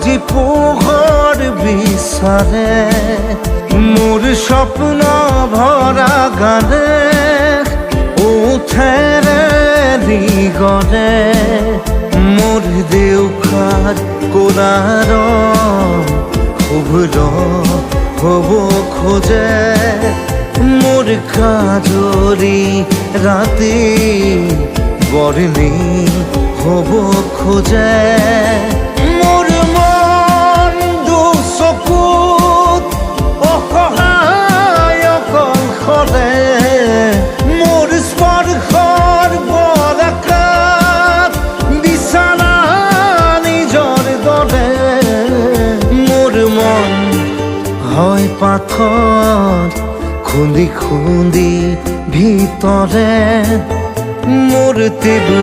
আজি পোহৰ বিচাৰে মোৰ স্বপ্ন ভৰা গানে উঠেৰে গৰে মোৰ দেউখাৰ কোলাৰ শুভ্ৰ হ'ব খোজে মোৰ কাজৰি ৰাতি বৰ্ণি হ'ব খোজে মোৰ মন দুচকুত অসহায় অকলশৰে মোৰ স্পৰ্শৰ বৰকাত বিচনা নিজৰ দৰে মোৰ মন হয় পাথৰ খুন্দি খুন্দি ভিতৰে মোৰ